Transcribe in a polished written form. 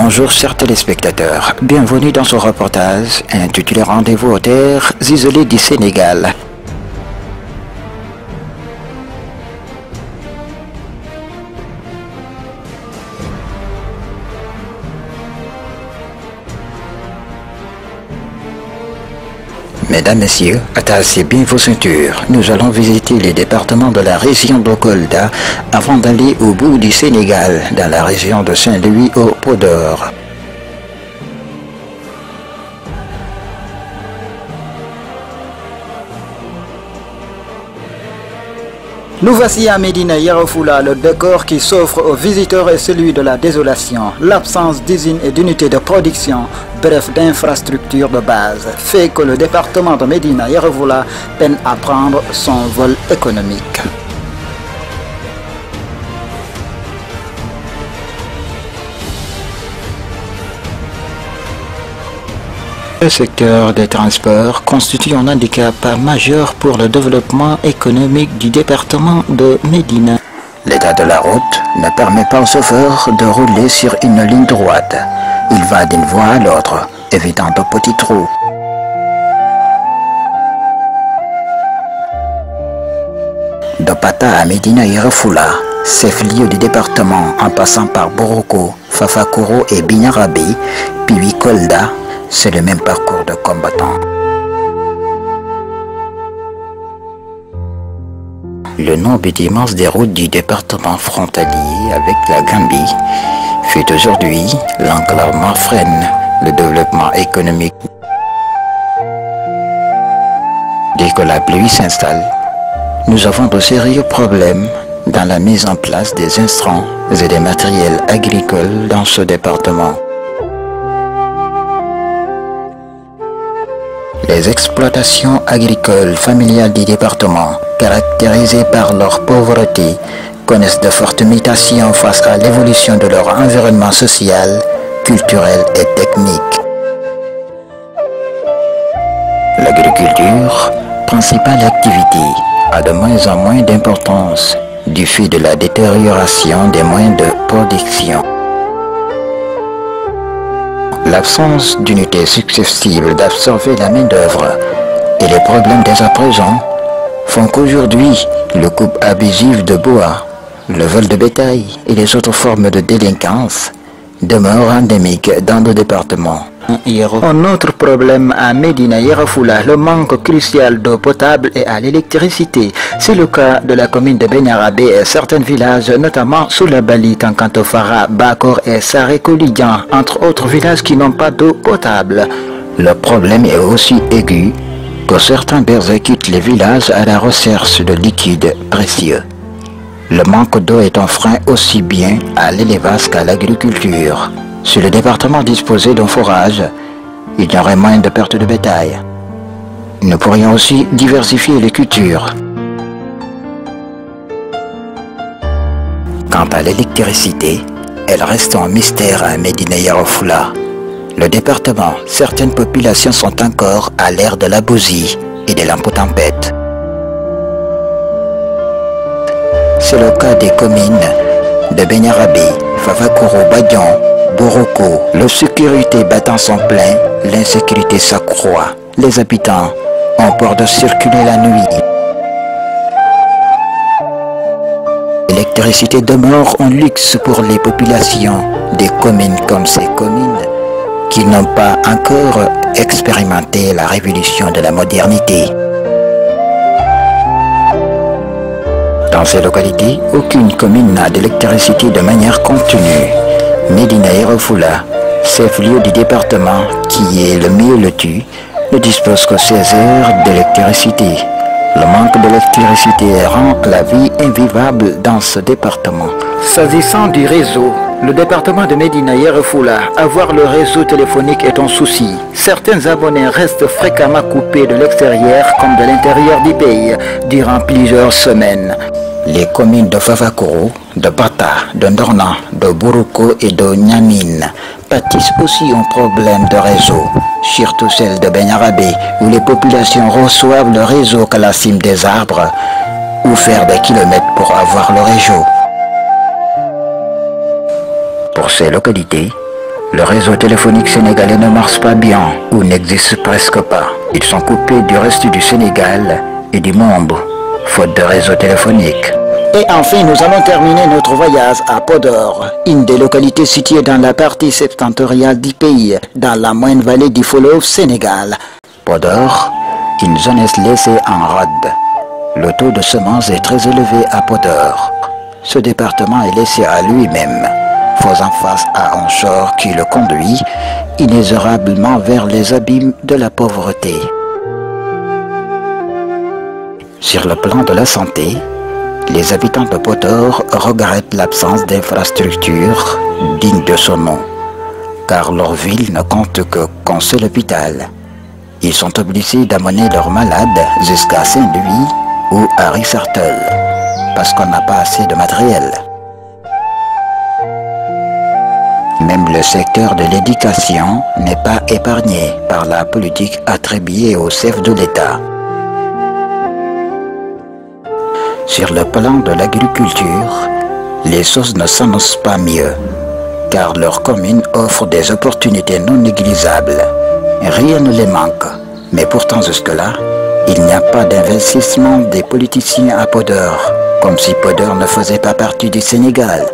Bonjour chers téléspectateurs, bienvenue dans ce reportage intitulé Rendez-vous aux terres isolées du Sénégal. Mesdames, Messieurs, attachez bien vos ceintures. Nous allons visiter les départements de la région de Kolda avant d'aller au bout du Sénégal, dans la région de Saint-Louis au Podor. Nous voici à Médina Yoro Fula, le décor qui s'offre aux visiteurs est celui de la désolation. L'absence d'usines et d'unités de production, bref d'infrastructures de base, fait que le département de Médina Yoro Fula peine à prendre son vol économique. Le secteur des transports constitue un handicap majeur pour le développement économique du département de Médina. L'état de la route ne permet pas aux chauffeurs de rouler sur une ligne droite. Il va d'une voie à l'autre, évitant de petits trous. De Pata à Médina Yoro Fula, chef-lieu du département en passant par Boroko, Fafakoro et Bignarabé, puis Kolda, c'est le même parcours de combattants. Le nombre immense des routes du département frontalier avec la Gambie fait aujourd'hui l'enclavement freine le développement économique. Dès que la pluie s'installe, nous avons de sérieux problèmes dans la mise en place des intrants et des matériels agricoles dans ce département. Les exploitations agricoles familiales du département, caractérisées par leur pauvreté, connaissent de fortes mutations face à l'évolution de leur environnement social, culturel et technique. L'agriculture, principale activité, a de moins en moins d'importance du fait de la détérioration des moyens de production. L'absence d'unités susceptibles d'absorber la main-d'œuvre et les problèmes dès à présent font qu'aujourd'hui, le coupe abusif de bois, le vol de bétail et les autres formes de délinquance demeurent endémiques dans le département. Un autre problème à Médina Yoro Fula, le manque crucial d'eau potable et à l'électricité. C'est le cas de la commune de Bignarabé et certains villages, notamment Soulabali, Tankantofara, Bakor et Saré-Kolidian, entre autres villages qui n'ont pas d'eau potable. Le problème est aussi aigu que certains bergers quittent les villages à la recherche de liquides précieux. Le manque d'eau est un frein aussi bien à l'élevage qu'à l'agriculture. Si le département disposait d'un forage, il y aurait moins de pertes de bétail. Nous pourrions aussi diversifier les cultures. Quant à l'électricité, elle reste un mystère à Médina Yoro Fula. Le département, certaines populations sont encore à l'ère de la bougie et des lampes tempêtes. C'est le cas des communes de Bignarabé, Fafakoro, Badian, Boroko. La sécurité battant son plein, l'insécurité s'accroît. Les habitants ont peur de circuler la nuit. L'électricité demeure un luxe pour les populations des communes comme ces communes qui n'ont pas encore expérimenté la révolution de la modernité. Dans ces localités, aucune commune n'a d'électricité de manière continue. Médina Yoro Fula, chef-lieu du département qui est le mieux loti, ne dispose que 16 heures d'électricité. Le manque d'électricité rend la vie invivable dans ce département. S'agissant du réseau, le département de Médina Yoro Fula, avoir le réseau téléphonique est un souci. Certains abonnés restent fréquemment coupés de l'extérieur comme de l'intérieur du pays durant plusieurs semaines. Les communes de Fafakoro, de Bata, de Ndorna, de Boroko et de Niamine pâtissent aussi un problème de réseau, surtout celle de Bignarabé, où les populations reçoivent le réseau qu'à la cime des arbres ou faire des kilomètres pour avoir le réseau. Pour ces localités, Le réseau téléphonique sénégalais ne marche pas bien ou n'existe presque pas. Ils sont coupés du reste du Sénégal et du monde, faute de réseau téléphonique. Et enfin, nous allons terminer notre voyage à Podor, une des localités situées dans la partie septentrionale du pays, dans la moyenne vallée du fleuve Sénégal. Podor, une jeunesse laissée en rade. Le taux de semence est très élevé à Podor. Ce département est laissé à lui-même, faisant face à un sort qui le conduit inexorablement vers les abîmes de la pauvreté. Sur le plan de la santé, les habitants de Podor regrettent l'absence d'infrastructures dignes de son nom, car leur ville ne compte qu'un seul hôpital. Ils sont obligés d'amener leurs malades jusqu'à Saint-Louis ou à Risartel, parce qu'on n'a pas assez de matériel. Même le secteur de l'éducation n'est pas épargné par la politique attribuée au chef de l'État. Sur le plan de l'agriculture, les choses ne s'annoncent pas mieux, car leur commune offre des opportunités non négligeables. Rien ne les manque, mais pourtant jusque-là, il n'y a pas d'investissement des politiciens à Podor, comme si Podor ne faisait pas partie du Sénégal.